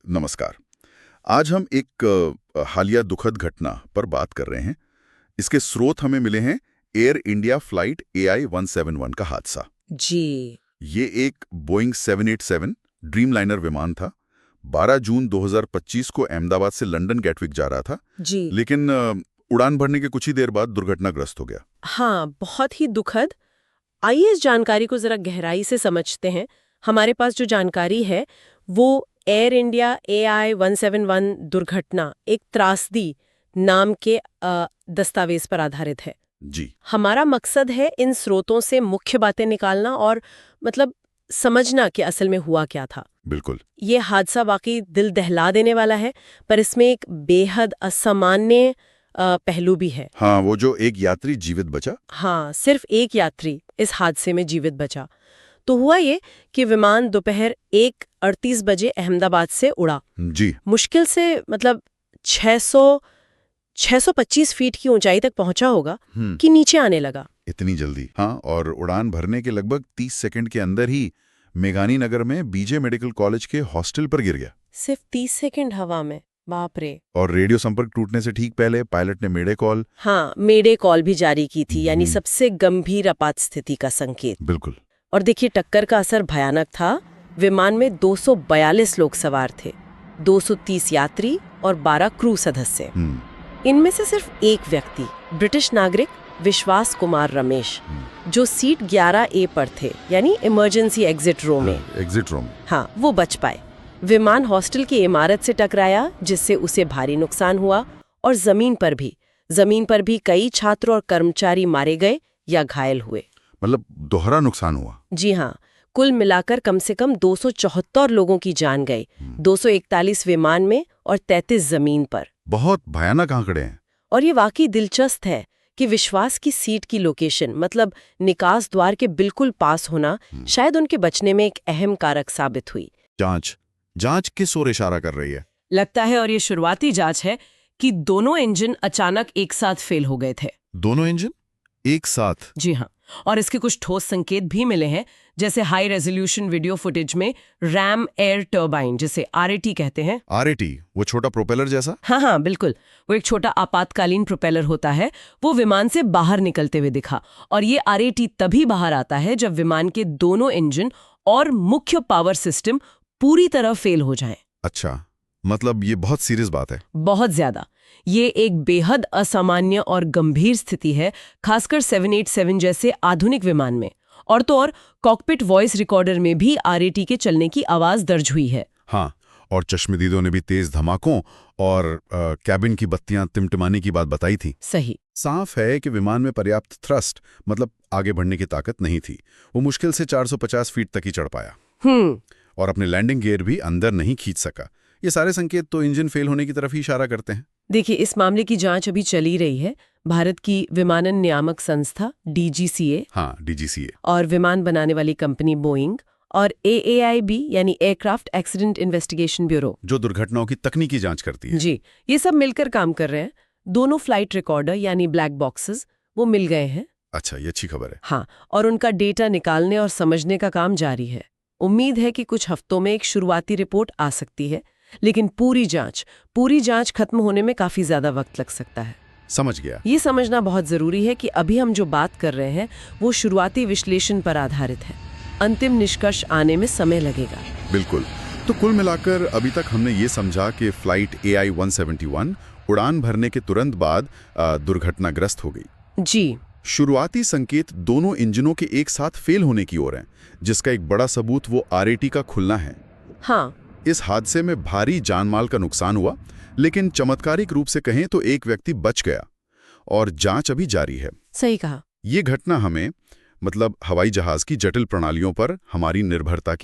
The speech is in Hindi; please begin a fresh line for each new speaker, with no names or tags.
नमस्कार। आज हम एक हालिया दुखद घटना पर बात कर रहे हैं। इसके स्रोत हमें मिले हैं एयर इंडिया फ्लाइट AI 171 का हादसा।
जी।
ये एक बोइंग 787 ड्रीमलाइनर विमान था। 12 जून 2025 को अहमदाबाद से लंदन गैटविक जा रहा था।
जी।
लेकिन उड़ान भरने के कुछ ही देर बाद दुर्घटनाग्रस्त हो गया।
हाँ, बहुत ही दुखद। आइए इस जानकारी को जरा गहराई से समझते हैं। हमारे पास जो जानकारी है वो एयर इंडिया AI 171 दुर्घटना एक त्रासदी नाम के दस्तावेज पर आधारित है।
जी।
हमारा मकसद है इन स्रोतों से मुख्य बातें निकालना और मतलब समझना कि असल में हुआ क्या था।
बिल्कुल।
ये हादसा वाकई दिल दहला देने वाला है, पर इसमें एक बेहद असामान्य पहलू भी है।
हाँ, वो जो एक यात्री जीवित बचा।
हाँ, सिर्फ एक यात्री इस हादसे में जीवित बचा। तो हुआ ये कि विमान दोपहर 1:38 बजे अहमदाबाद से उड़ा।
जी।
मुश्किल से मतलब 625 फीट की ऊंचाई तक पहुंचा होगा कि नीचे आने लगा।
इतनी जल्दी? हाँ, और उड़ान भरने के लगभग 30 सेकंड के अंदर ही मेघानी नगर में बीजे मेडिकल कॉलेज के हॉस्टल पर गिर गया।
सिर्फ 30 सेकंड हवा में, बाप रे।
और रेडियो संपर्क टूटने से ठीक पहले पायलट ने मेडे कॉल।
हाँ, मेडे कॉल भी जारी की थी, यानी सबसे गंभीर आपात स्थिति का संकेत।
बिल्कुल।
और देखिए, टक्कर का असर भयानक था। विमान में 242 लोग सवार थे, 230 यात्री और 12 क्रू सदस्य। इनमें से सिर्फ एक व्यक्ति, ब्रिटिश नागरिक विश्वास कुमार रमेश, जो सीट 11A पर थे, यानी इमरजेंसी एग्जिट रो में। हाँ, वो बच पाए। विमान हॉस्टल की इमारत से टकराया, जिससे उसे भारी नुकसान हुआ। और जमीन पर भी कई छात्र और कर्मचारी मारे गए या घायल हुए।
मतलब दोहरा नुकसान हुआ।
जी हाँ, कुल मिलाकर कम से कम 274 लोगों की जान गई, 241 विमान में और 33 जमीन पर।
बहुत भयानक आंकड़े हैं।
और ये वाकई दिलचस्प है कि विश्वास की सीट की लोकेशन, मतलब निकास द्वार के बिल्कुल पास होना, शायद उनके बचने में एक अहम कारक साबित हुई।
जांच किस ओर इशारा कर रही है?
लगता है, और ये शुरुआती जांच है, कि दोनों इंजन अचानक एक साथ फेल हो गए थे।
दोनों इंजन एक साथ?
जी हाँ, और इसके कुछ ठोस संकेत भी मिले हैं, जैसे हाई रेजोल्यूशन वीडियो फुटेज में रैम एयर टर्बाइन, जिसे RAT कहते हैं।
RAT, वो छोटा प्रोपेलर जैसा?
हाँ, बिल्कुल। वो एक छोटा आपातकालीन प्रोपेलर होता है। वो विमान से बाहर निकलते हुए दिखा। और ये RAT तभी बाहर आता है जब विमान के दोनों इंजन और मुख्य पावर सिस्टम पूरी तरह फेल हो जाएं।
अच्छा, मतलब ये बहुत सीरियस बात है।
बहुत ज्यादा। ये एक बेहद असामान्य और गंभीर स्थिति है, खासकर 787 जैसे आधुनिक विमान में। और तो और कॉकपिट वॉइस रिकॉर्डर में भी RAT के चलने की आवाज दर्ज हुई है।
हाँ, और चश्मदीदों ने भी तेज धमाकों और कैबिन की बत्तियां टिमटिमाने की बात बताई थी।
सही।
साफ है कि विमान में पर्याप्त थ्रस्ट, मतलब आगे बढ़ने की ताकत नहीं थी। वो मुश्किल से 450 फीट तक ही चढ़ पाया। और अपने लैंडिंग गियर भी अंदर नहीं खींच सका। ये सारे संकेत तो इंजन फेल होने की तरफ ही इशारा करते हैं।
देखिए, इस मामले की जांच अभी चली रही है। भारत की विमानन नियामक संस्था DGCA,
हाँ, DGCA,
और विमान बनाने वाली कंपनी बोइंग, और AAIB यानी एयरक्राफ्ट एक्सीडेंट इन्वेस्टिगेशन ब्यूरो,
जो दुर्घटनाओं की तकनीकी जांच करती है।
जी, ये सब मिलकर काम कर रहे हैं। दोनों फ्लाइट रिकॉर्डर यानी ब्लैक बॉक्सेस वो मिल गए हैं।
अच्छा, ये अच्छी खबर है।
हाँ, और उनका डेटा निकालने और समझने का काम जारी है। उम्मीद है कि कुछ हफ्तों में एक शुरुआती रिपोर्ट आ सकती है, लेकिन पूरी जांच खत्म होने में काफी ज्यादा वक्त लग सकता है।
समझ गया।
ये समझना बहुत जरूरी है कि अभी हम जो बात कर रहे हैं वो शुरुआती विश्लेषण पर आधारित है। अंतिम निष्कर्ष आने में समय लगेगा।
बिल्कुल। तो कुल मिलाकर अभी तक हमने ये समझा कि फ्लाइट AI 171 उड़ान भरने के तुरंत बाद दुर्घटनाग्रस्त हो गई।
जी।
शुरुआती संकेत दोनों इंजनों के एक साथ फेल होने की ओर हैं, जिसका एक बड़ा सबूत वो RAT का खुलना है।
हाँ।
इस हादसे में भारी जानमाल का नुकसान हुआ, लेकिन चमत्कारिक रूप से कहें तो एक व्यक्ति बच गया। और जांच अभी जारी है।
सही कहा।
ये घटना हमें, मतलब हवाई जहाज की जटिल प्रणालियों पर हमारी निर्भरता की